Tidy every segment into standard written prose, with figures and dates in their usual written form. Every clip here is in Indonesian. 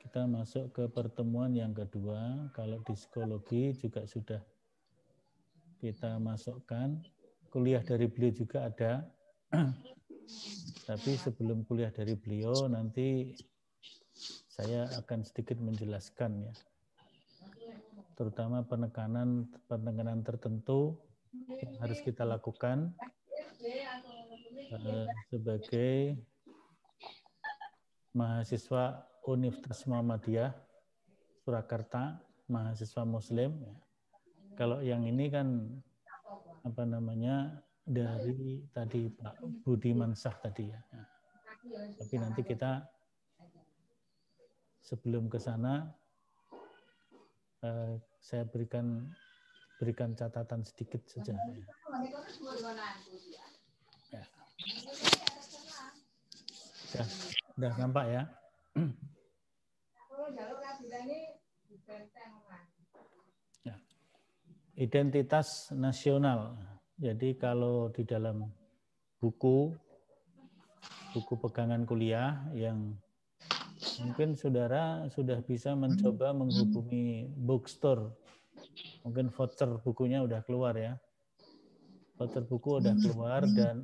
kita masuk ke pertemuan yang kedua. Kalau di psikologi juga sudah kita masukkan. Kuliah dari beliau juga ada. Tapi sebelum kuliah dari beliau, nanti saya akan sedikit menjelaskan ya. Terutama penekanan tertentu yang harus kita lakukan sebagai mahasiswa Universitas Muhammadiyah Surakarta, mahasiswa Muslim. Kalau yang ini kan dari tadi Pak Budi Mansah tadi ya. Tapi nanti kita sebelum ke sana saya berikan catatan sedikit saja. Ya. Sudah nampak ya? Ya. Identitas nasional. Jadi kalau di dalam buku pegangan kuliah yang mungkin saudara sudah bisa mencoba menghubungi bookstore. Mungkin voucher bukunya udah keluar ya. Voucher buku udah keluar dan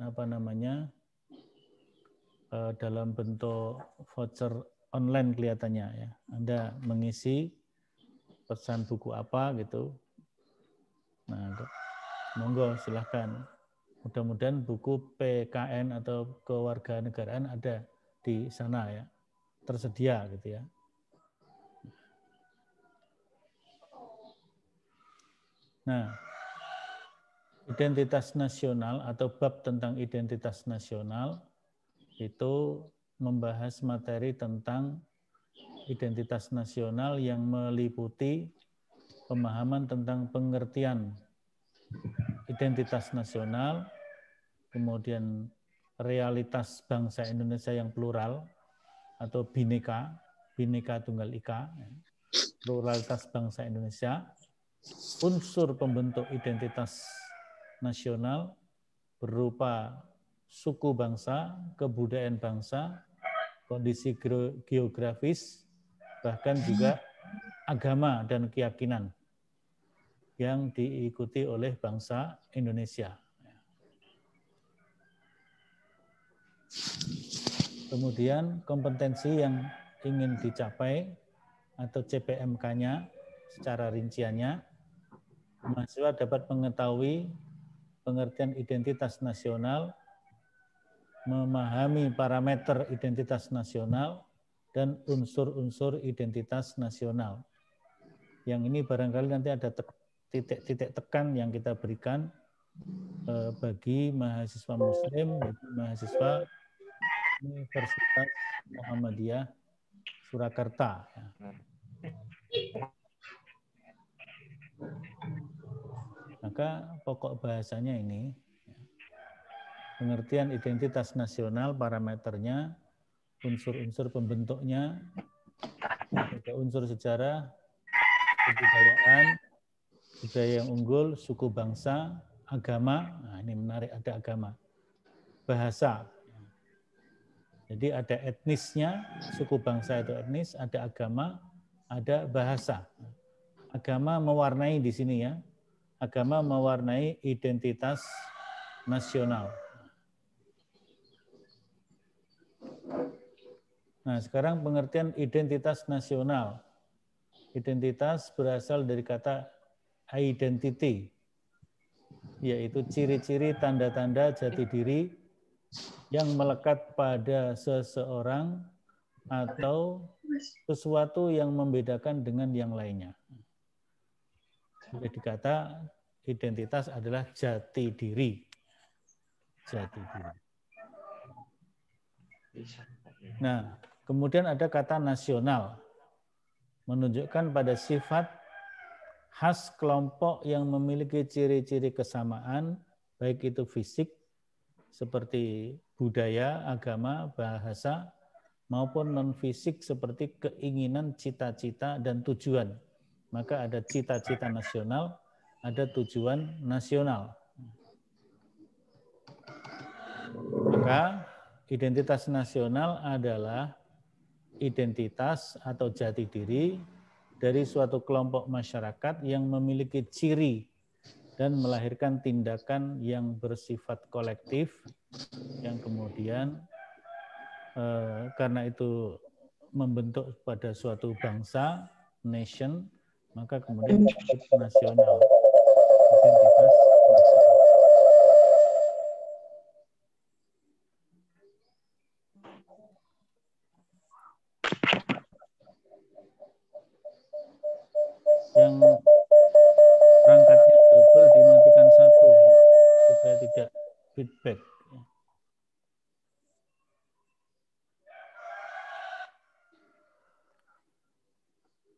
dalam bentuk voucher online kelihatannya ya. Anda mengisi pesan buku apa gitu. Nah, monggo silahkan. Mudah-mudahan buku PKN atau kewarganegaraan ada di sana ya. Tersedia gitu ya. Nah, identitas nasional atau bab tentang identitas nasional itu membahas materi tentang identitas nasional yang meliputi pemahaman tentang pengertian identitas nasional, kemudian realitas bangsa Indonesia yang plural atau Bhinneka Tunggal Ika, pluralitas bangsa Indonesia, unsur pembentuk identitas nasional berupa suku bangsa, kebudayaan bangsa, kondisi geografis, bahkan juga agama dan keyakinan yang diikuti oleh bangsa Indonesia. Kemudian kompetensi yang ingin dicapai atau CPMK-nya secara rinciannya, mahasiswa dapat mengetahui pengertian identitas nasional, memahami parameter identitas nasional, dan unsur-unsur identitas nasional. Yang ini barangkali nanti ada titik-titik tekan yang kita berikan bagi mahasiswa Muslim, bagi mahasiswa Universitas Muhammadiyah Surakarta. Maka pokok bahasanya ini, pengertian identitas nasional, parameternya, unsur-unsur pembentuknya, ada unsur sejarah, kebudayaan, budaya yang unggul, suku bangsa, agama, nah ini menarik, ada agama, bahasa. Jadi ada etnisnya, suku bangsa itu etnis, ada agama, ada bahasa. Agama mewarnai di sini ya, agama mewarnai identitas nasional. Nah, sekarang pengertian identitas nasional. Identitas berasal dari kata identity, yaitu ciri-ciri tanda-tanda jati diri yang melekat pada seseorang atau sesuatu yang membedakan dengan yang lainnya. Jadi kata identitas adalah jati diri. Jati diri. Nah, kemudian ada kata nasional, menunjukkan pada sifat khas kelompok yang memiliki ciri-ciri kesamaan, baik itu fisik, seperti budaya, agama, bahasa, maupun non-fisik seperti keinginan, cita-cita, dan tujuan. Maka ada cita-cita nasional, ada tujuan nasional. Maka identitas nasional adalah identitas atau jati diri dari suatu kelompok masyarakat yang memiliki ciri dan melahirkan tindakan yang bersifat kolektif yang kemudian karena itu membentuk pada suatu bangsa, nation, maka kemudian disebut nasional, identitas nasional. Yang perangkatnya double dimatikan satu ya, supaya tidak feedback.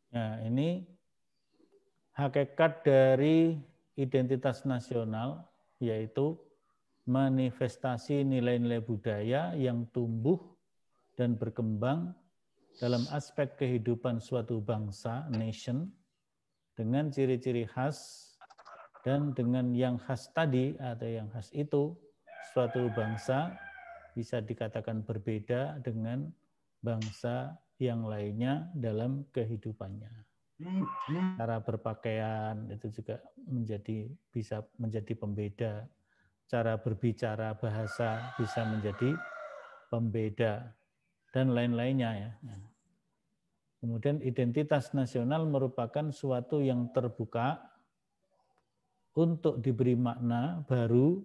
Nah, ini hakikat dari identitas nasional, yaitu manifestasi nilai-nilai budaya yang tumbuh dan berkembang dalam aspek kehidupan suatu bangsa, nation, dengan ciri-ciri khas dan dengan yang khas tadi atau yang khas itu, suatu bangsa bisa dikatakan berbeda dengan bangsa yang lainnya dalam kehidupannya. Cara berpakaian itu juga bisa menjadi pembeda. Cara berbicara, bahasa bisa menjadi pembeda dan lain-lainnya ya. Kemudian identitas nasional merupakan suatu yang terbuka untuk diberi makna baru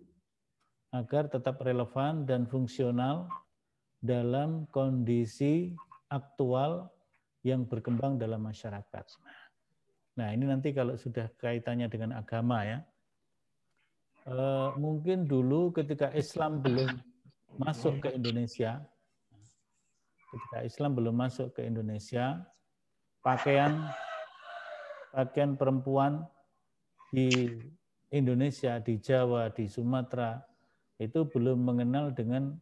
agar tetap relevan dan fungsional dalam kondisi aktual yang berkembang dalam masyarakat. Nah, ini nanti kalau sudah kaitannya dengan agama ya. Mungkin dulu ketika Islam belum masuk ke Indonesia, pakaian perempuan di Indonesia, di Jawa, di Sumatera, itu belum mengenal dengan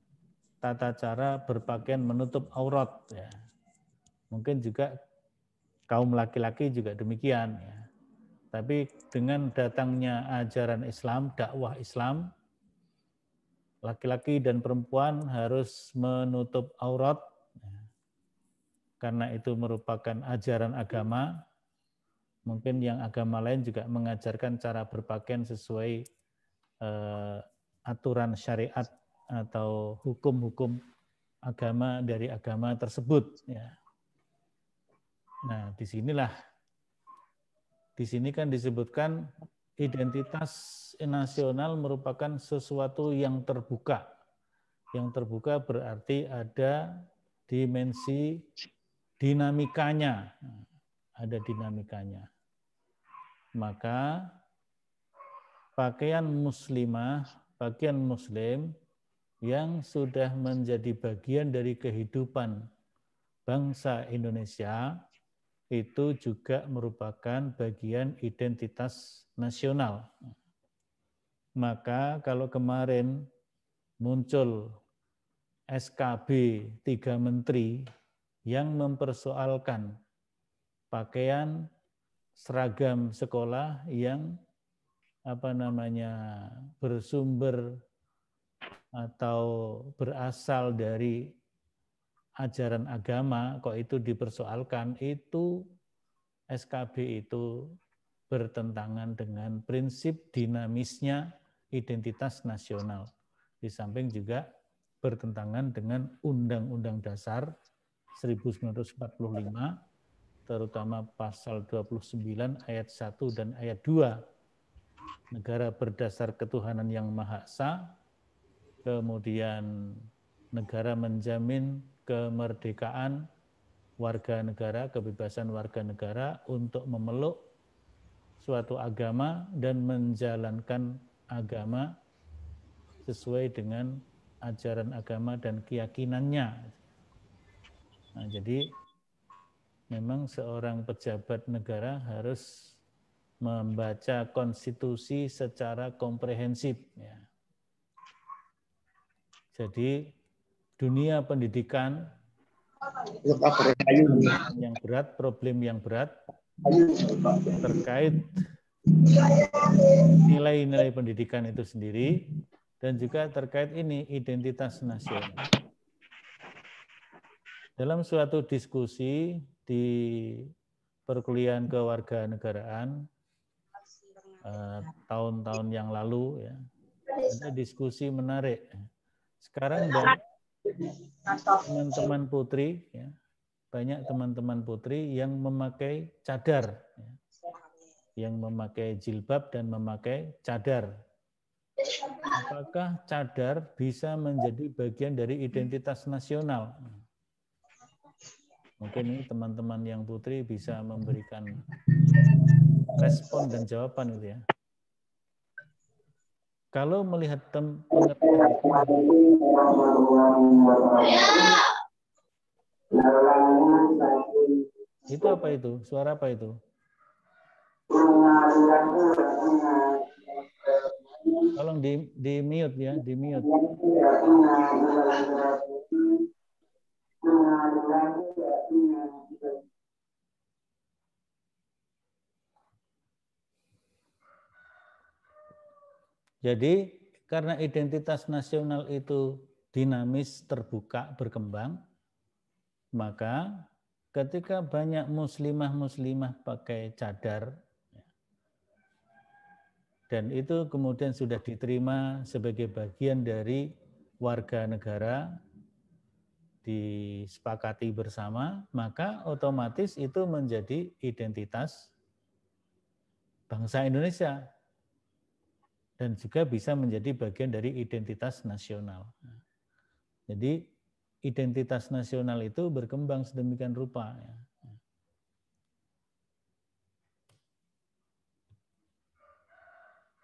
tata cara berpakaian menutup aurat. Ya. Mungkin juga kaum laki-laki juga demikian. Ya. Tapi dengan datangnya ajaran Islam, dakwah Islam, laki-laki dan perempuan harus menutup aurat, karena itu merupakan ajaran agama. Mungkin yang agama lain juga mengajarkan cara berpakaian sesuai aturan syariat atau hukum-hukum agama dari agama tersebut. Ya. Nah, di sini kan disebutkan identitas nasional merupakan sesuatu yang terbuka. Yang terbuka berarti ada dimensi dinamikanya. Ada dinamikanya. Maka pakaian muslimah, pakaian muslim yang sudah menjadi bagian dari kehidupan bangsa Indonesia itu juga merupakan bagian identitas nasional. Maka kalau kemarin muncul SKB 3 menteri yang mempersoalkan pakaian seragam sekolah yang bersumber atau berasal dari ajaran agama, kok itu dipersoalkan, itu SKB itu bertentangan dengan prinsip dinamisnya identitas nasional. Di samping juga bertentangan dengan Undang-Undang Dasar 1945, terutama pasal 29 ayat 1 dan ayat 2. Negara berdasar ketuhanan yang Maha Esa, kemudian negara menjamin kemerdekaan warga negara, kebebasan warga negara untuk memeluk suatu agama dan menjalankan agama sesuai dengan ajaran agama dan keyakinannya. Nah, jadi memang seorang pejabat negara harus membaca konstitusi secara komprehensif. Ya. Jadi dunia pendidikan yang berat, problem yang berat terkait nilai-nilai pendidikan itu sendiri dan juga terkait ini identitas nasional. Dalam suatu diskusi di perkuliahan kewarganegaraan tahun-tahun yang lalu ya, ada diskusi menarik. Sekarang banyak teman-teman putri ya, banyak teman-teman putri yang memakai cadar ya, yang memakai jilbab dan memakai cadar. Apakah cadar bisa menjadi bagian dari identitas nasional? Mungkin ini teman-teman yang putri bisa memberikan respon dan jawaban gitu ya. Kalau melihat pengertian itu apa itu? Suara apa itu? Tolong di mute ya, di mute. Jadi karena identitas nasional itu dinamis, terbuka, berkembang, maka ketika banyak muslimah-muslimah pakai cadar, dan itu kemudian sudah diterima sebagai bagian dari warga negara, disepakati bersama, maka otomatis itu menjadi identitas bangsa Indonesia. Dan juga bisa menjadi bagian dari identitas nasional. Jadi identitas nasional itu berkembang sedemikian rupa.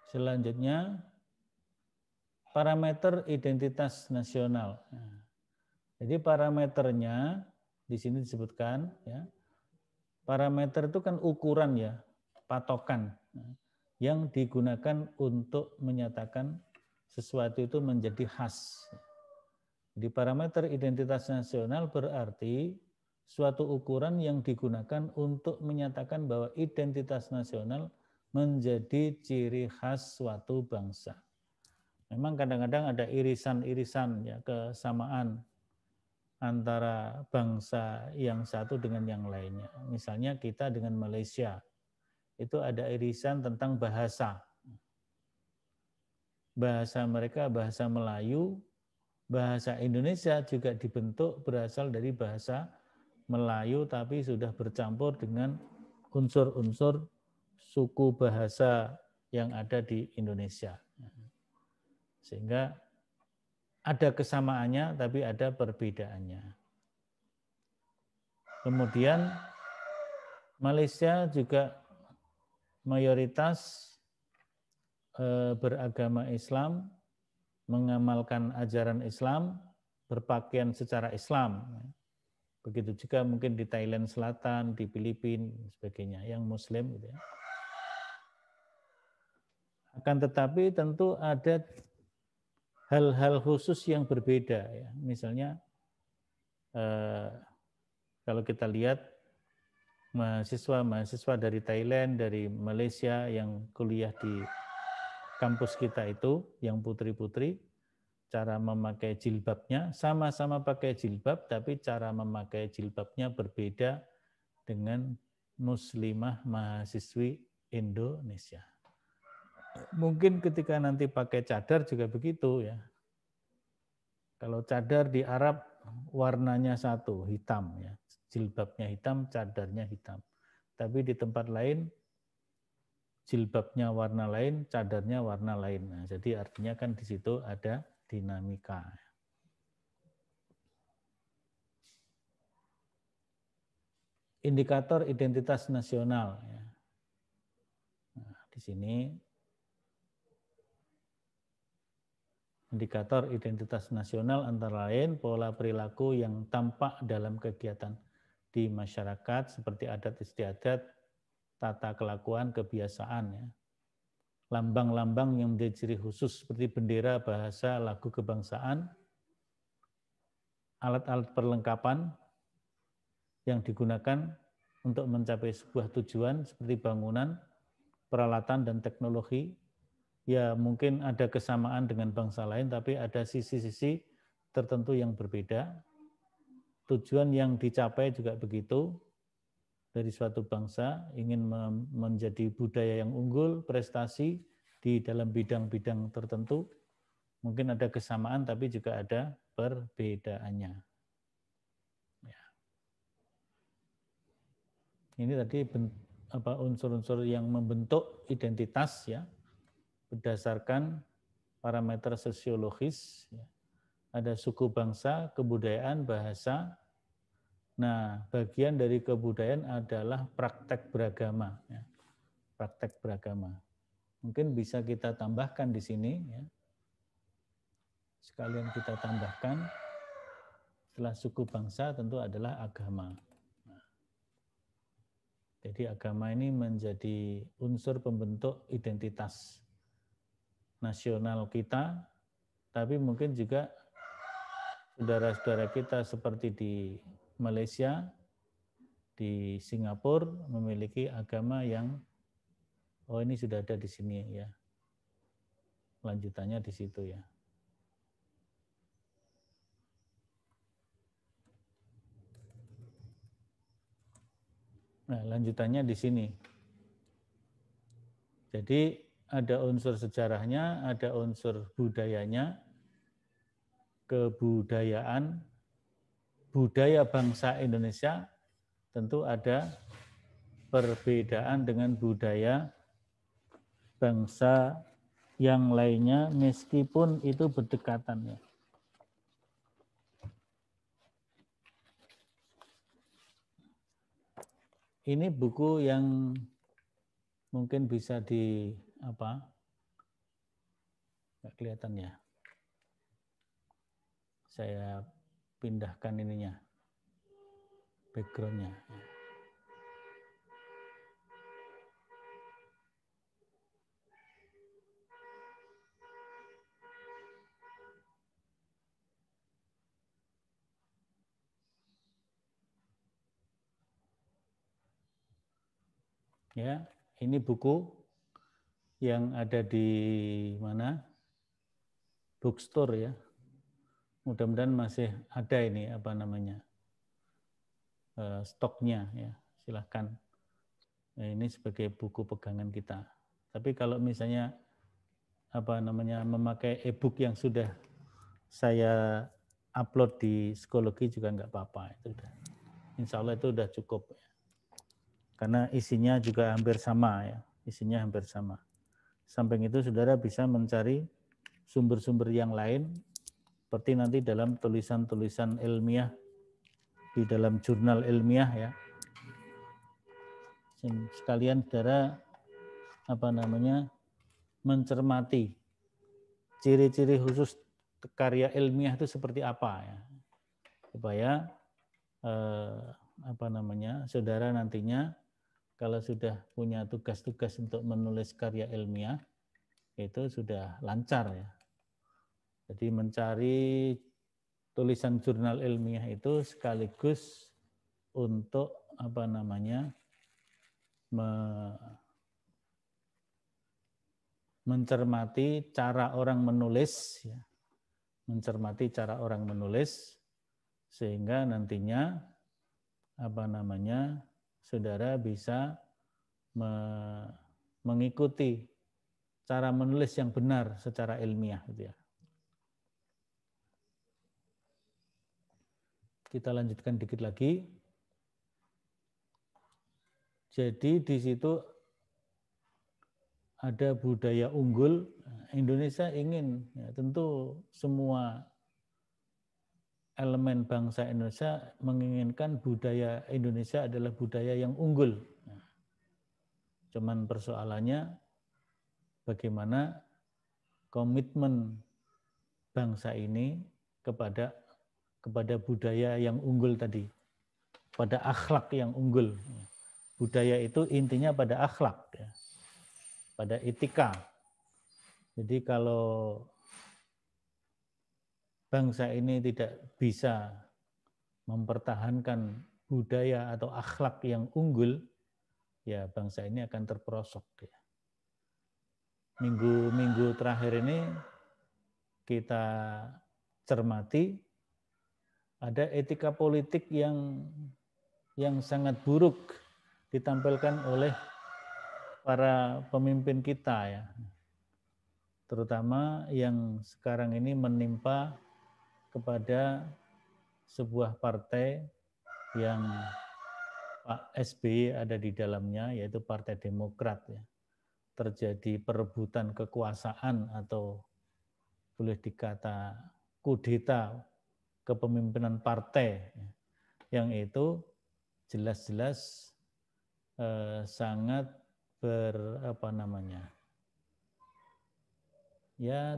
Selanjutnya, parameter identitas nasional. Jadi parameternya di sini disebutkan, ya, parameter itu kan ukuran ya, patokan yang digunakan untuk menyatakan sesuatu itu menjadi khas. Jadi parameter identitas nasional berarti suatu ukuran yang digunakan untuk menyatakan bahwa identitas nasional menjadi ciri khas suatu bangsa. Memang kadang-kadang ada irisan-irisan ya, kesamaan antara bangsa yang satu dengan yang lainnya. Misalnya kita dengan Malaysia, itu ada irisan tentang bahasa. Bahasa mereka bahasa Melayu, bahasa Indonesia juga dibentuk berasal dari bahasa Melayu tapi sudah bercampur dengan unsur-unsur suku bahasa yang ada di Indonesia. Sehingga ada kesamaannya tapi ada perbedaannya. Kemudian Malaysia juga mayoritas beragama Islam, mengamalkan ajaran Islam, berpakaian secara Islam. Begitu juga mungkin di Thailand Selatan, di Filipina, sebagainya, yang Muslim. Gitu ya. Akan tetapi tentu ada hal-hal khusus yang berbeda. Ya. Misalnya, kalau kita lihat mahasiswa dari Thailand, dari Malaysia yang kuliah di kampus kita itu, yang putri-putri, cara memakai jilbabnya, sama-sama pakai jilbab, tapi cara memakai jilbabnya berbeda dengan muslimah mahasiswi Indonesia. Mungkin ketika nanti pakai cadar juga begitu ya. Kalau cadar di Arab warnanya satu, hitam ya. Jilbabnya hitam, cadarnya hitam. Tapi di tempat lain jilbabnya warna lain, cadarnya warna lain. Nah, jadi artinya kan di situ ada dinamika. Indikator identitas nasional. Nah, di sini indikator identitas nasional antara lain pola perilaku yang tampak dalam kegiatan di masyarakat seperti adat istiadat, tata kelakuan, kebiasaan. Ya. Lambang-lambang yang menjadi ciri khusus seperti bendera, bahasa, lagu kebangsaan, alat-alat perlengkapan yang digunakan untuk mencapai sebuah tujuan seperti bangunan, peralatan, dan teknologi. Ya mungkin ada kesamaan dengan bangsa lain, tapi ada sisi-sisi tertentu yang berbeda. tujuan yang dicapai juga begitu. Dari suatu bangsa ingin menjadi budaya yang unggul, prestasi di dalam bidang-bidang tertentu. Mungkin ada kesamaan tapi juga ada perbedaannya. Ya. Ini tadi unsur-unsur yang membentuk identitas ya berdasarkan parameter sosiologis. Ya. Ada suku bangsa, kebudayaan, bahasa. Nah, bagian dari kebudayaan adalah praktek beragama. Ya. Praktek beragama. Mungkin bisa kita tambahkan di sini. Ya. Sekalian kita tambahkan, setelah suku bangsa tentu adalah agama. Nah, jadi agama ini menjadi unsur pembentuk identitas nasional kita, tapi mungkin juga saudara-saudara kita seperti di Malaysia, di Singapura memiliki agama yang ini sudah ada di sini ya. Lanjutannya di situ ya. Nah, lanjutannya di sini. Jadi ada unsur sejarahnya, ada unsur budayanya, kebudayaan, budaya bangsa Indonesia tentu ada perbedaan dengan budaya bangsa yang lainnya meskipun itu berdekatan ya. Ini buku yang mungkin bisa nggak kelihatan ya. Saya pindahkan ininya, backgroundnya. Ya, ini buku yang ada di mana? Bookstore ya. Mudah-mudahan masih ada ini stoknya ya. Silahkan. Nah, ini sebagai buku pegangan kita. Tapi kalau misalnya memakai e-book yang sudah saya upload di psikologi juga nggak apa-apa. Itu udah. Insya Allah itu udah cukup. Karena isinya juga hampir sama ya. Isinya hampir sama. Samping itu saudara bisa mencari sumber-sumber yang lain seperti nanti dalam tulisan-tulisan ilmiah di dalam jurnal ilmiah ya. Sekalian saudara mencermati ciri-ciri khusus karya ilmiah itu seperti apa ya. Supaya saudara nantinya kalau sudah punya tugas-tugas untuk menulis karya ilmiah itu sudah lancar ya. Jadi mencari tulisan jurnal ilmiah itu sekaligus untuk mencermati cara orang menulis ya. Mencermati cara orang menulis sehingga nantinya saudara bisa mengikuti cara menulis yang benar secara ilmiah gitu ya. Kita lanjutkan dikit lagi. Jadi di situ ada budaya unggul. Indonesia ingin ya, tentu semua elemen bangsa Indonesia menginginkan budaya Indonesia adalah budaya yang unggul. Cuman persoalannya bagaimana komitmen bangsa ini kepada budaya yang unggul tadi, pada akhlak yang unggul. Budaya itu intinya pada akhlak, ya, pada etika. Jadi kalau bangsa ini tidak bisa mempertahankan budaya atau akhlak yang unggul, ya bangsa ini akan terperosok. Ya. Minggu-minggu terakhir ini kita cermati ada etika politik yang sangat buruk ditampilkan oleh para pemimpin kita ya. Terutama yang sekarang ini menimpa kepada sebuah partai yang Pak SBY ada di dalamnya, yaitu Partai Demokrat ya. Terjadi perebutan kekuasaan atau boleh dikata kudeta kepemimpinan partai yang itu jelas-jelas sangat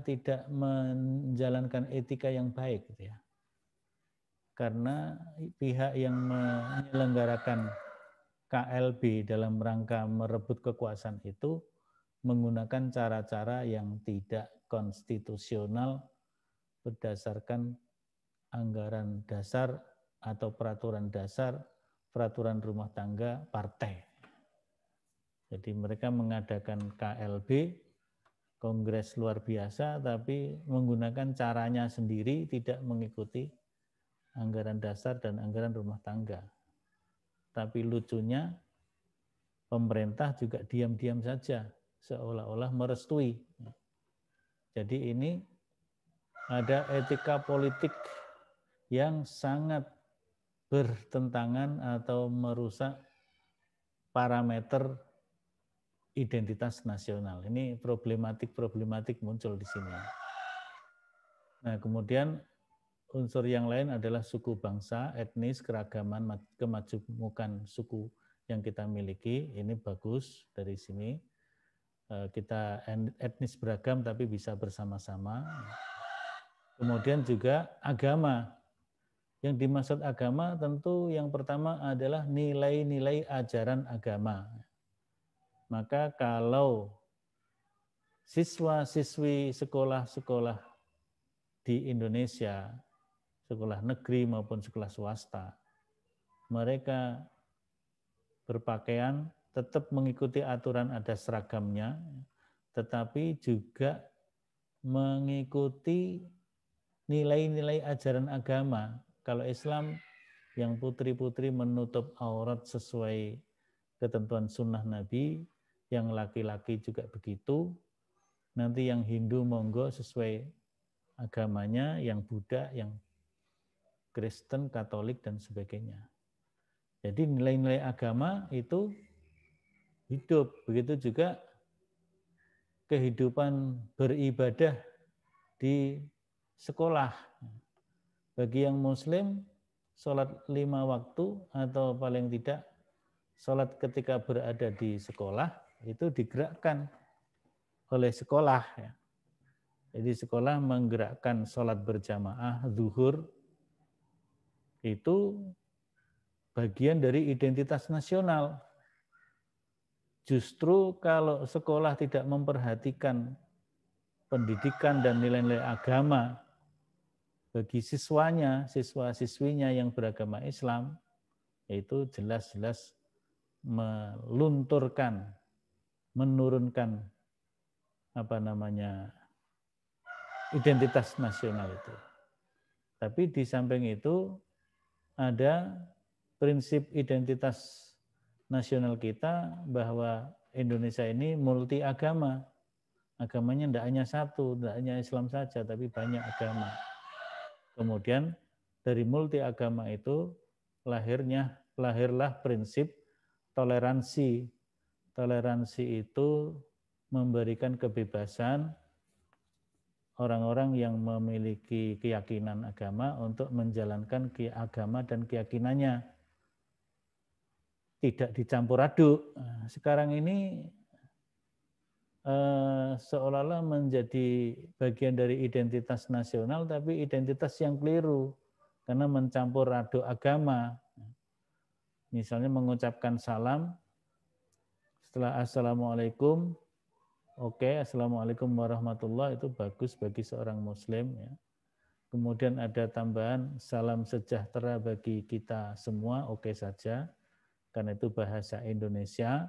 tidak menjalankan etika yang baik gitu ya. Karena pihak yang menyelenggarakan KLB dalam rangka merebut kekuasaan itu menggunakan cara-cara yang tidak konstitusional berdasarkan anggaran dasar atau peraturan dasar, peraturan rumah tangga partai. Jadi mereka mengadakan KLB, Kongres luar biasa, tapi menggunakan caranya sendiri, tidak mengikuti anggaran dasar dan anggaran rumah tangga. Tapi lucunya pemerintah juga diam-diam saja, seolah-olah merestui. Jadi ini ada etika politik yang sangat bertentangan atau merusak parameter identitas nasional. Ini problematik muncul di sini. Nah, kemudian unsur yang lain adalah suku bangsa, etnis, keragaman, kemajemukan suku yang kita miliki. Ini bagus dari sini. Kita etnis beragam tapi bisa bersama-sama. Kemudian juga agama. Yang dimaksud agama tentu yang pertama adalah nilai-nilai ajaran agama. Maka kalau siswa-siswi sekolah-sekolah di Indonesia, sekolah negeri maupun sekolah swasta, mereka berpakaian tetap mengikuti aturan ada seragamnya, tetapi juga mengikuti nilai-nilai ajaran agama. Kalau Islam yang putri-putri menutup aurat sesuai ketentuan sunnah Nabi, yang laki-laki juga begitu, nanti yang Hindu monggo sesuai agamanya, yang Buddha, yang Kristen, Katolik, dan sebagainya. Jadi nilai-nilai agama itu hidup. Begitu juga kehidupan beribadah di sekolah. Bagi yang Muslim, sholat 5 waktu atau paling tidak sholat ketika berada di sekolah itu digerakkan oleh sekolah. Jadi sekolah menggerakkan sholat berjamaah zuhur itu bagian dari identitas nasional. Justru kalau sekolah tidak memperhatikan pendidikan dan nilai-nilai agama bagi siswanya, siswa-siswinya yang beragama Islam, itu jelas-jelas melunturkan, menurunkan identitas nasional itu. Tapi di samping itu ada prinsip identitas nasional kita bahwa Indonesia ini multi agama. Agamanya tidak hanya satu, tidak hanya Islam saja, tapi banyak agama. Kemudian dari multi agama itu lahirlah prinsip toleransi. Toleransi itu memberikan kebebasan orang-orang yang memiliki keyakinan agama untuk menjalankan agama dan keyakinannya. Tidak dicampur aduk. Sekarang ini seolah-olah menjadi bagian dari identitas nasional, tapi identitas yang keliru. Karena mencampur aduk agama. Misalnya mengucapkan salam, setelah Assalamualaikum, oke, Assalamualaikum warahmatullahi, itu bagus bagi seorang Muslim. Ya. Kemudian ada tambahan salam sejahtera bagi kita semua, oke saja. Karena itu bahasa Indonesia.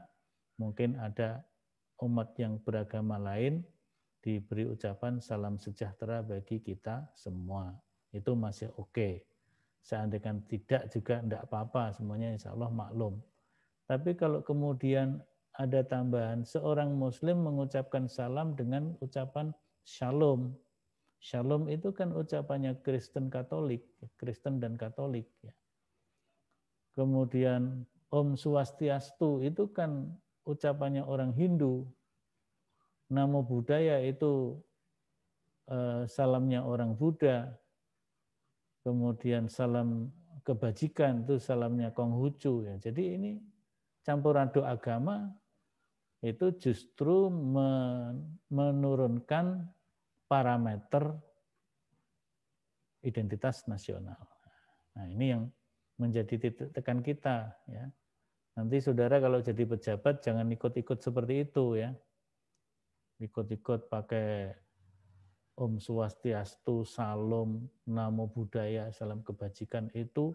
Mungkin ada umat yang beragama lain diberi ucapan salam sejahtera bagi kita semua. Itu masih oke. Seandainya tidak juga tidak apa-apa, semuanya insya Allah maklum. Tapi kalau kemudian ada tambahan, seorang muslim mengucapkan salam dengan ucapan shalom. Shalom itu kan ucapannya Kristen Katolik, Kristen dan Katolik. Kemudian Om Swastiastu itu kan ucapannya orang Hindu. Namo Buddhaya itu salamnya orang Buddha. Kemudian salam kebajikan itu salamnya Konghucu. Ya. Jadi ini campur aduk agama itu justru menurunkan parameter identitas nasional. Nah, ini yang menjadi titik tekan kita, ya. Nanti saudara kalau jadi pejabat jangan ikut-ikut seperti itu, ya. Ikut-ikut pakai Om Swastiastu, Salam, Namo Buddhaya, salam kebajikan, itu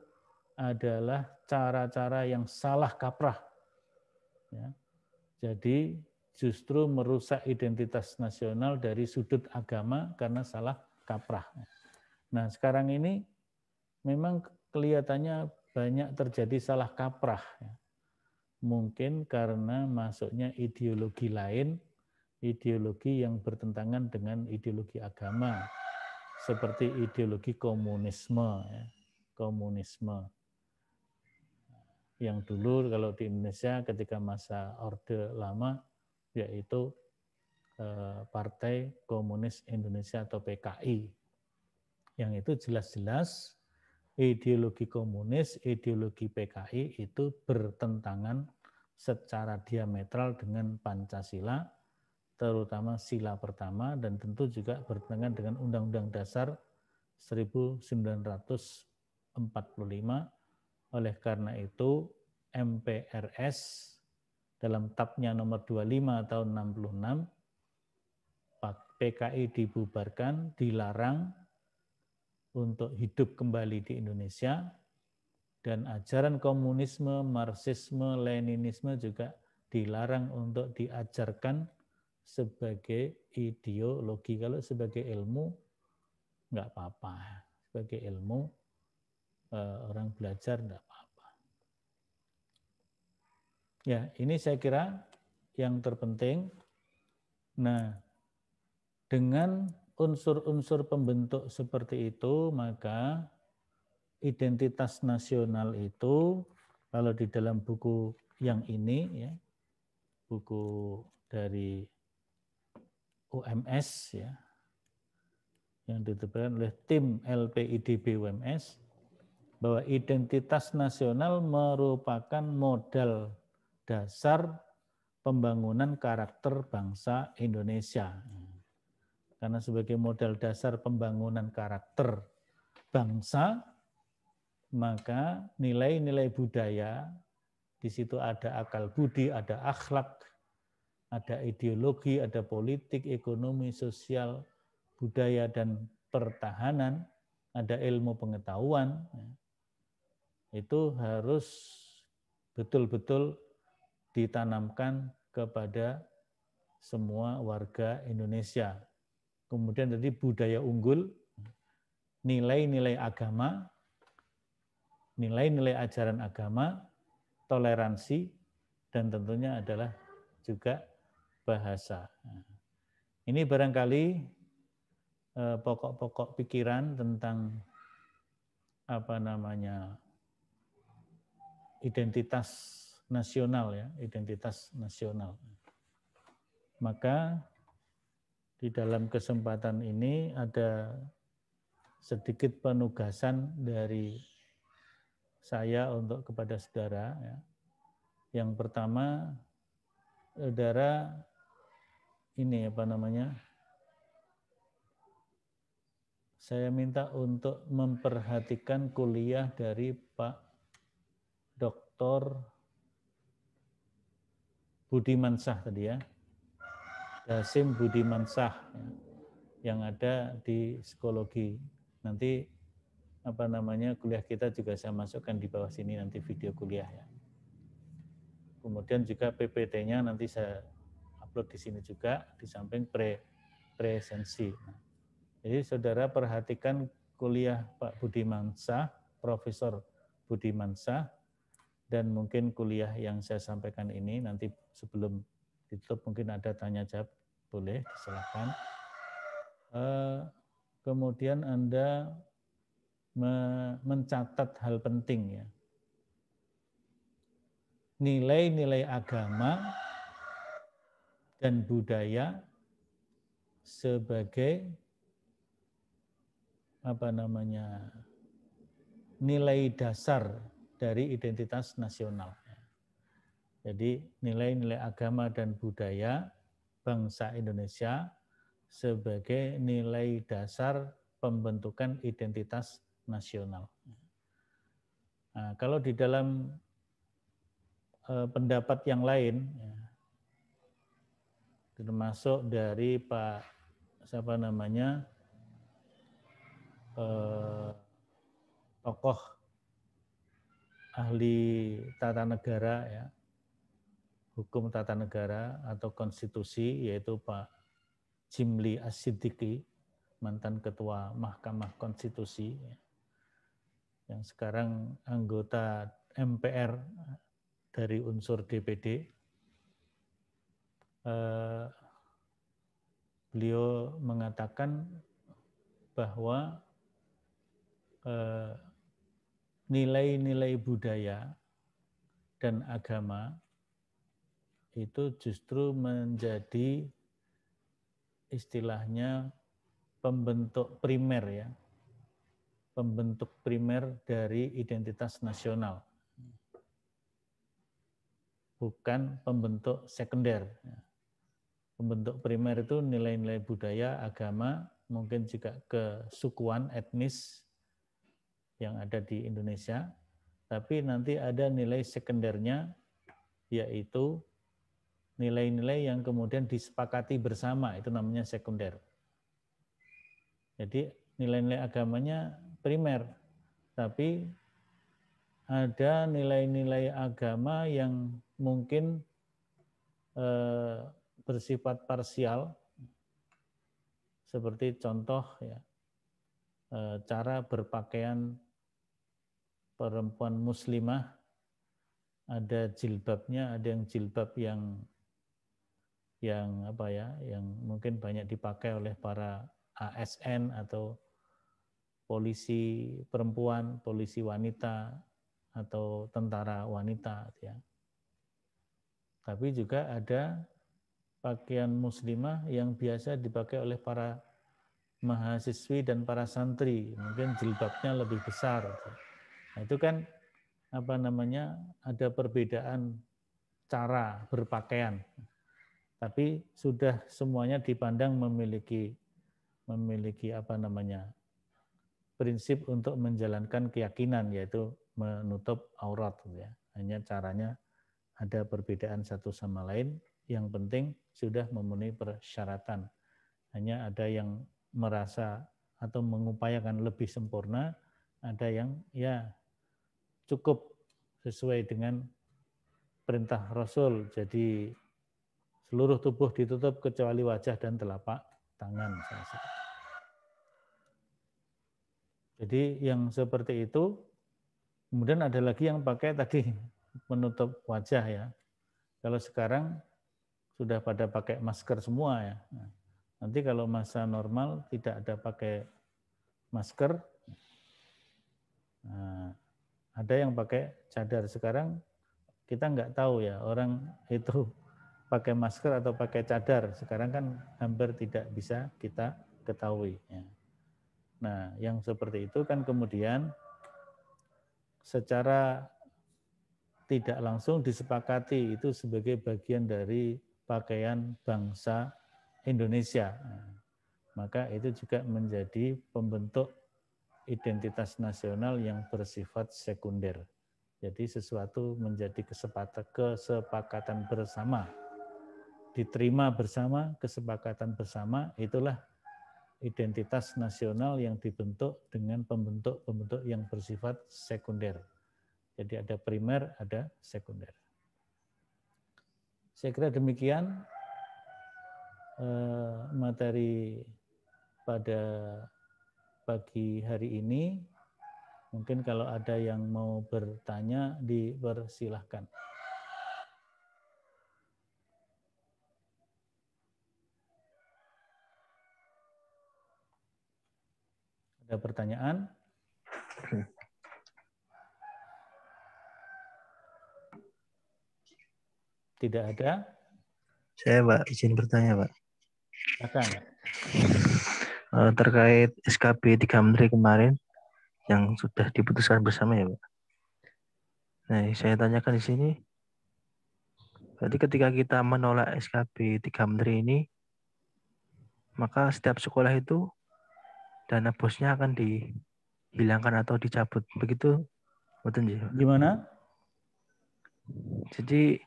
adalah cara-cara yang salah kaprah. Ya. Jadi justru merusak identitas nasional dari sudut agama karena salah kaprah. Nah, sekarang ini memang kelihatannya banyak terjadi salah kaprah. Mungkin karena masuknya ideologi lain, ideologi yang bertentangan dengan ideologi agama, seperti ideologi komunisme. Komunisme. Yang dulu kalau di Indonesia ketika masa Orde Lama, yaitu Partai Komunis Indonesia atau PKI. Yang itu jelas-jelas ideologi komunis, ideologi PKI itu bertentangan secara diametral dengan Pancasila, terutama sila pertama, dan tentu juga bertentangan dengan Undang-Undang Dasar 1945. Oleh karena itu, MPRS dalam tabnya nomor 25 tahun 66, PKI dibubarkan, dilarang untuk hidup kembali di Indonesia, dan ajaran komunisme, marxisme, leninisme juga dilarang untuk diajarkan sebagai ideologi. Kalau sebagai ilmu nggak apa-apa, sebagai ilmu orang belajar nggak apa-apa. Ya, ini saya kira yang terpenting. Nah, dengan unsur-unsur pembentuk seperti itu, maka identitas nasional itu, kalau di dalam buku yang ini, ya, buku dari UMS, ya, yang diterbitkan oleh tim LPIDB UMS, bahwa identitas nasional merupakan modal dasar pembangunan karakter bangsa Indonesia. Karena sebagai modal dasar pembangunan karakter bangsa, maka nilai-nilai budaya, di situ ada akal budi, ada akhlak, ada ideologi, ada politik, ekonomi, sosial, budaya, dan pertahanan, ada ilmu pengetahuan, itu harus betul-betul ditanamkan kepada semua warga Indonesia. Kemudian tadi budaya unggul, nilai-nilai agama, nilai-nilai ajaran agama, toleransi, dan tentunya adalah juga bahasa. Ini barangkali pokok-pokok pikiran tentang identitas nasional, ya, identitas nasional. Maka di dalam kesempatan ini ada sedikit penugasan dari saya untuk kepada saudara. Ya. Yang pertama, saudara ini saya minta untuk memperhatikan kuliah dari Pak Dr. Budiman Shah tadi, ya. Dasim Budiman Shah, ya, yang ada di psikologi. Nanti kuliah kita juga saya masukkan di bawah sini nanti video kuliah, ya. Kemudian juga PPT-nya nanti saya upload di sini juga di samping presensi. Jadi saudara perhatikan kuliah Pak Budiman Shah, Profesor Budiman Shah, dan mungkin kuliah yang saya sampaikan ini nanti sebelum ditutup mungkin ada tanya jawab, boleh silakan. Kemudian Anda mencatat hal penting ya. Nilai-nilai agama dan budaya sebagai nilai dasar dari identitas nasional. Jadi nilai-nilai agama dan budaya bangsa Indonesia sebagai nilai dasar pembentukan identitas nasional. Nah, kalau di dalam pendapat yang lain, termasuk dari Pak tokoh ahli tata negara ya, hukum tata negara atau konstitusi, yaitu Pak Jimli As-Siddiqi, mantan ketua Mahkamah Konstitusi yang sekarang anggota MPR dari unsur DPD. Beliau mengatakan bahwa nilai-nilai budaya dan agama itu justru menjadi istilahnya pembentuk primer ya, pembentuk primer dari identitas nasional, bukan pembentuk sekunder. Pembentuk primer itu nilai-nilai budaya, agama, mungkin juga kesukuan, etnis yang ada di Indonesia, tapi nanti ada nilai sekundernya, yaitu nilai-nilai yang kemudian disepakati bersama, itu namanya sekunder. Jadi nilai-nilai agamanya primer, tapi ada nilai-nilai agama yang mungkin bersifat parsial, seperti contoh ya, cara berpakaian perempuan muslimah, ada jilbabnya, ada yang jilbab yang mungkin banyak dipakai oleh para ASN atau polisi perempuan, polisi wanita atau tentara wanita ya. Tapi juga ada pakaian muslimah yang biasa dipakai oleh para mahasiswi dan para santri, mungkin jilbabnya lebih besar. Nah, itu kan ada perbedaan cara berpakaian. Tapi sudah semuanya dipandang memiliki prinsip untuk menjalankan keyakinan, yaitu menutup aurat ya. Hanya caranya ada perbedaan satu sama lain, yang penting sudah memenuhi persyaratan. Hanya ada yang merasa atau mengupayakan lebih sempurna, ada yang ya cukup sesuai dengan perintah Rasul, jadi seluruh tubuh ditutup kecuali wajah dan telapak tangan. Jadi yang seperti itu, kemudian ada lagi yang pakai tadi menutup wajah ya. Kalau sekarang sudah pada pakai masker semua ya. Nanti kalau masa normal tidak ada pakai masker, nah, ada yang pakai cadar. Sekarang kita nggak tahu ya orang itu pakai masker atau pakai cadar. Sekarang kan hampir tidak bisa kita ketahui. Ya. Nah, yang seperti itu kan kemudian secara tidak langsung disepakati itu sebagai bagian dari pakaian bangsa Indonesia. Nah, maka itu juga menjadi pembentuk identitas nasional yang bersifat sekunder. Jadi sesuatu menjadi kesepakatan bersama, diterima bersama, kesepakatan bersama, itulah identitas nasional yang dibentuk dengan pembentuk-pembentuk yang bersifat sekunder. Jadi ada primer, ada sekunder. Saya kira demikian materi pada pagi hari ini. Mungkin kalau ada yang mau bertanya, dipersilahkan. Ada pertanyaan? Tidak ada? Saya Pak, izin bertanya Pak. Silakan. Terkait SKB 3 Menteri kemarin yang sudah diputuskan bersama ya Pak. Nah, saya tanyakan di sini, berarti ketika kita menolak SKB 3 Menteri ini, maka setiap sekolah itu dana bosnya akan dihilangkan atau dicabut. Begitu, betul ya Pak? Gimana? Jadi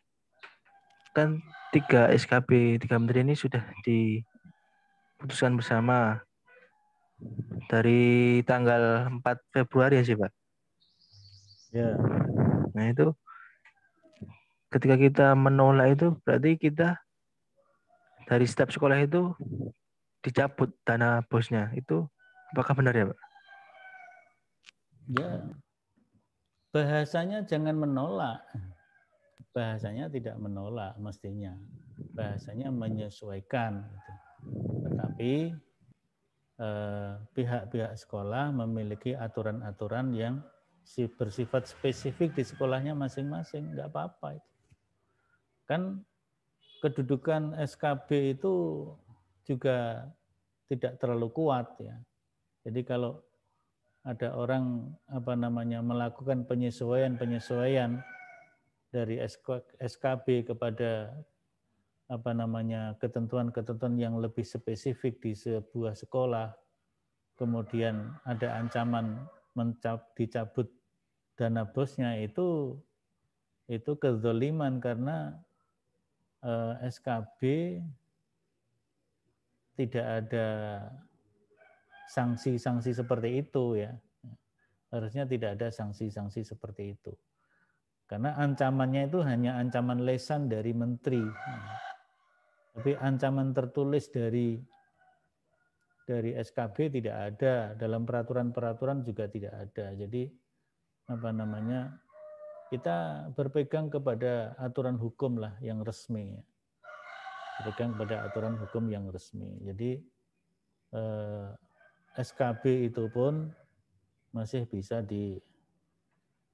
kan 3 SKB 3 Menteri ini sudah diputuskan bersama dari tanggal 4 Februari ya sih Pak. Ya. Nah itu ketika kita menolak itu berarti kita dari setiap sekolah itu dicabut dana bosnya. Itu apakah benar ya Pak? Ya. Bahasanya jangan menolak. Bahasanya tidak menolak mestinya. Bahasanya menyesuaikan. Tetapi pihak-pihak sekolah memiliki aturan-aturan yang bersifat spesifik di sekolahnya masing-masing, nggak apa-apa itu. Kan kedudukan SKB itu juga tidak terlalu kuat ya. Jadi kalau ada orang melakukan penyesuaian dari SKB kepada ketentuan-ketentuan yang lebih spesifik di sebuah sekolah, kemudian ada ancaman dicabut dana bosnya, itu kezaliman karena SKB tidak ada sanksi-sanksi seperti itu ya. Harusnya tidak ada sanksi-sanksi seperti itu. Karena ancamannya itu hanya ancaman lesan dari menteri. Tapi ancaman tertulis dari SKB tidak ada, dalam peraturan-peraturan juga tidak ada. Jadi kita berpegang kepada aturan hukum lah yang resmi. Berpegang kepada aturan hukum yang resmi. Jadi SKB itu pun masih bisa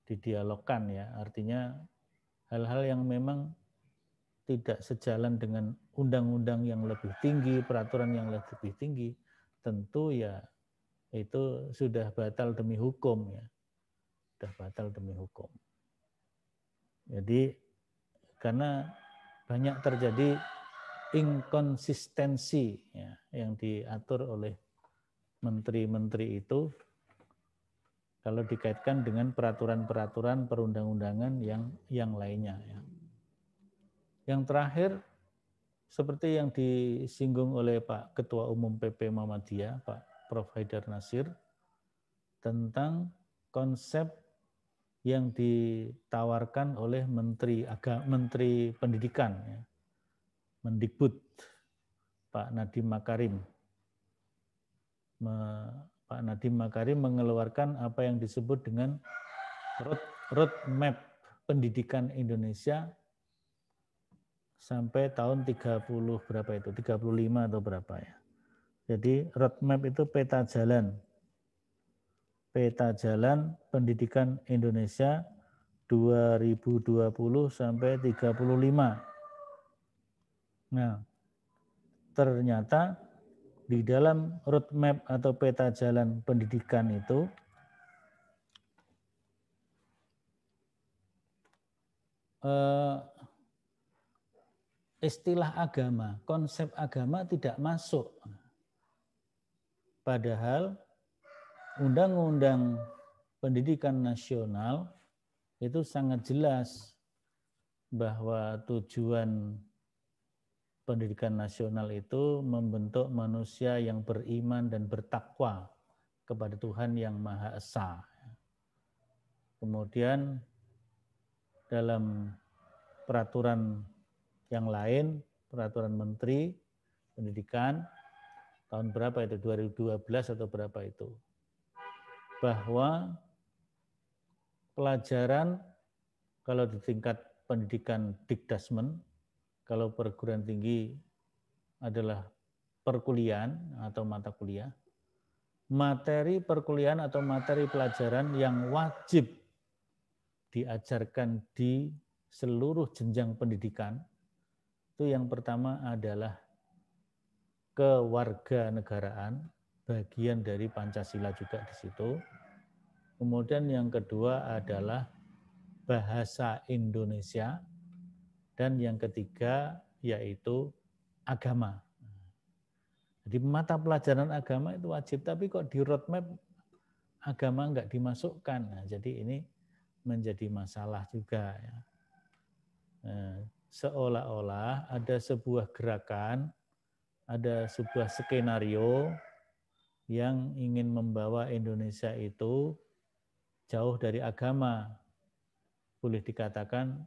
didialogkan ya. Artinya hal-hal yang memang tidak sejalan dengan undang-undang yang lebih tinggi, peraturan yang lebih tinggi, tentu ya itu sudah batal demi hukum ya. Sudah batal demi hukum. Jadi karena banyak terjadi inkonsistensi ya, yang diatur oleh menteri-menteri itu kalau dikaitkan dengan peraturan-peraturan perundang-undangan yang lainnya ya. Yang terakhir seperti yang disinggung oleh Pak Ketua Umum PP Muhammadiyah, Pak Prof. Haidar Nasir, tentang konsep yang ditawarkan oleh Menteri Pendidikan, ya, Mendikbud, Pak Nadiem Makarim. Pak Nadiem Makarim mengeluarkan apa yang disebut dengan roadmap pendidikan Indonesia sampai tahun 30 berapa itu, 35 atau berapa ya. Jadi roadmap itu peta jalan pendidikan Indonesia 2020 sampai 35. Nah, ternyata di dalam roadmap atau peta jalan pendidikan itu istilah agama, konsep agama tidak masuk. Padahal Undang-Undang Pendidikan Nasional itu sangat jelas bahwa tujuan pendidikan nasional itu membentuk manusia yang beriman dan bertakwa kepada Tuhan yang Maha Esa. Kemudian dalam peraturan yang lain, peraturan Menteri Pendidikan tahun berapa itu, 2012 atau berapa itu, bahwa pelajaran kalau di tingkat pendidikan Dikdasmen, kalau perguruan tinggi adalah perkuliahan atau mata kuliah, materi perkuliahan atau materi pelajaran yang wajib diajarkan di seluruh jenjang pendidikan, itu yang pertama adalah kewarganegaraan, bagian dari Pancasila juga di situ. Kemudian yang kedua adalah bahasa Indonesia, dan yang ketiga yaitu agama. Jadi mata pelajaran agama itu wajib, tapi kok di roadmap agama nggak dimasukkan. Nah, jadi ini menjadi masalah juga. Ya. Seolah-olah ada sebuah gerakan, ada sebuah skenario yang ingin membawa Indonesia itu jauh dari agama. Boleh dikatakan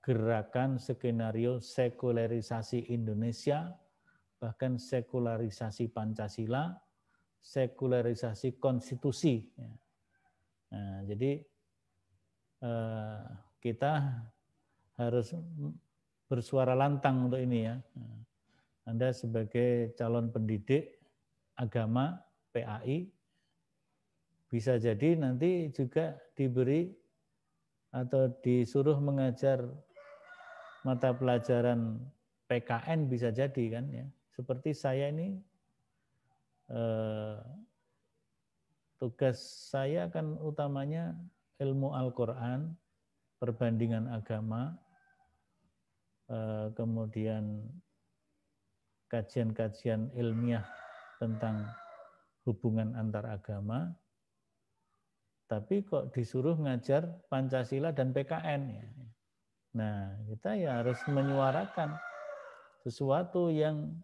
gerakan skenario sekularisasi Indonesia, bahkan sekularisasi Pancasila, sekularisasi konstitusi. Nah, jadi kita harus bersuara lantang untuk ini ya. Anda sebagai calon pendidik agama PAI bisa jadi nanti juga diberi atau disuruh mengajar mata pelajaran PKN bisa jadi kan ya. Seperti saya ini tugas saya kan utamanya ilmu Al-Quran, perbandingan agama, kemudian kajian-kajian ilmiah tentang hubungan antar agama, tapi kok disuruh ngajar Pancasila dan PKN ya. Nah, kita ya harus menyuarakan sesuatu yang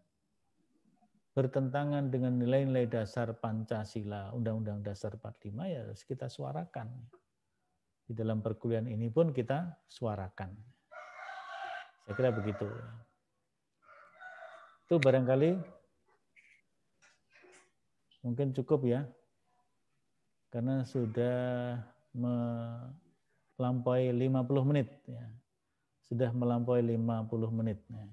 bertentangan dengan nilai-nilai dasar Pancasila, Undang-Undang Dasar 45 ya harus kita suarakan. Di dalam perkuliahan ini pun kita suarakan. Saya kira begitu. Itu barangkali mungkin cukup ya. Karena sudah melampaui 50 menit ya. Sudah melampaui 50 menit ya.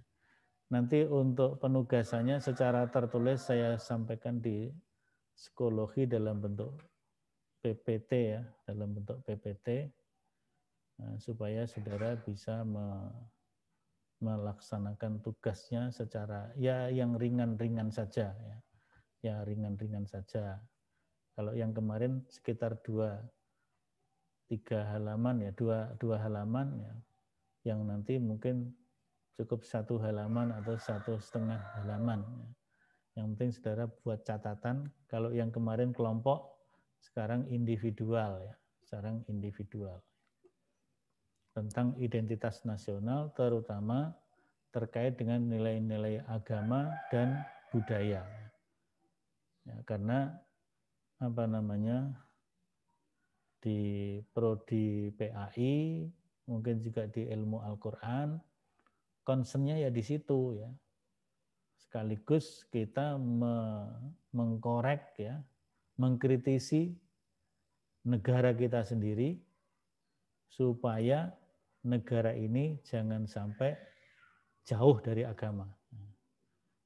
Nanti untuk penugasannya secara tertulis saya sampaikan di psikologi dalam bentuk PPT ya, dalam bentuk PPT supaya saudara bisa melaksanakan tugasnya secara ya yang ringan-ringan saja ya. Ya ringan-ringan saja. Kalau yang kemarin sekitar 2-3 halaman ya, dua halaman ya. Yang nanti mungkin cukup 1 halaman atau 1,5 halaman. Yang penting saudara buat catatan. Kalau yang kemarin kelompok, sekarang individual ya. Sekarang individual. Tentang identitas nasional, terutama terkait dengan nilai-nilai agama dan budaya. Ya, karena di prodi PAI, mungkin juga di ilmu Al-Quran, concernnya ya di situ ya. Sekaligus kita mengkorek ya, mengkritisi negara kita sendiri supaya negara ini jangan sampai jauh dari agama.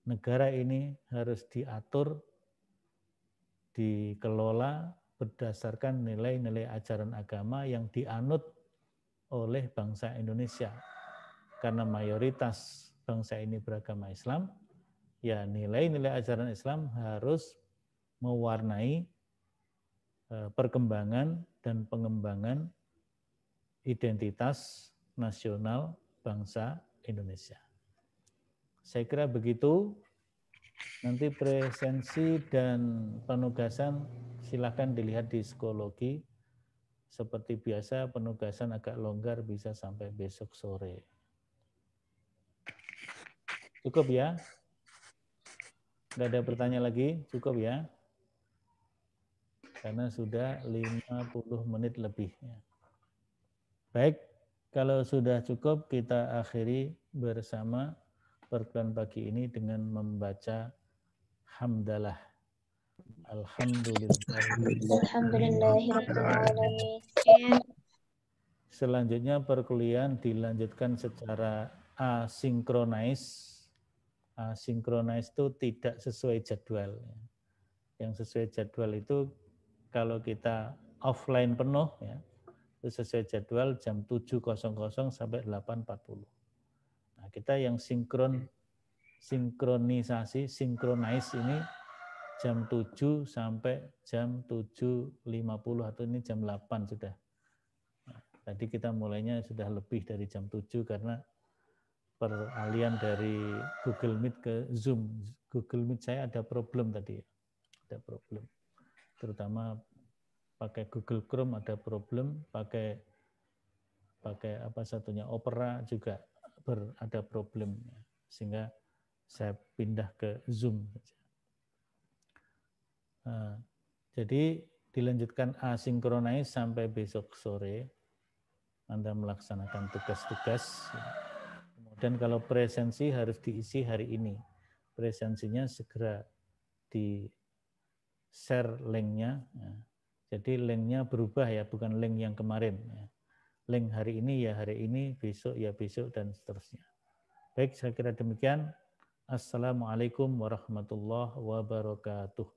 Negara ini harus diatur, dikelola berdasarkan nilai-nilai ajaran agama yang dianut oleh bangsa Indonesia. Karena mayoritas bangsa ini beragama Islam, ya nilai-nilai ajaran Islam harus mewarnai perkembangan dan pengembangan identitas nasional bangsa Indonesia. Saya kira begitu. Nanti presensi dan penugasan silakan dilihat di psikologi. Seperti biasa penugasan agak longgar bisa sampai besok sore. Cukup ya? Nggak ada pertanyaan lagi? Cukup ya? Karena sudah 50 menit lebih. Baik, kalau sudah cukup kita akhiri bersama perkuliahan pagi ini dengan membaca hamdalah. Alhamdulillah. Alhamdulillahirabbil alamin. selanjutnya perkuliahan dilanjutkan secara asinkronis. Asinkronis itu tidak sesuai jadwal. Yang sesuai jadwal itu kalau kita offline penuh, ya, itu sesuai jadwal jam 7.00 sampai 8.40. Nah, kita yang sinkronisasi ini jam 7 sampai jam 7.50 atau ini jam 8 sudah. Nah, tadi kita mulainya sudah lebih dari jam 7 karena peralihan dari Google Meet ke Zoom. Google Meet saya ada problem tadi. Ada problem. Terutama pakai Google Chrome ada problem, pakai apa satunya Opera juga ada problem. Sehingga saya pindah ke Zoom. Nah, jadi dilanjutkan asinkronis sampai besok sore. Anda melaksanakan tugas-tugas. Kemudian kalau presensi harus diisi hari ini. Presensinya segera di-share link-nya. Jadi link-nya berubah ya, bukan link yang kemarin. Link hari ini ya hari ini, besok ya besok, dan seterusnya. Baik, saya kira demikian. Assalamualaikum warahmatullahi wabarakatuh.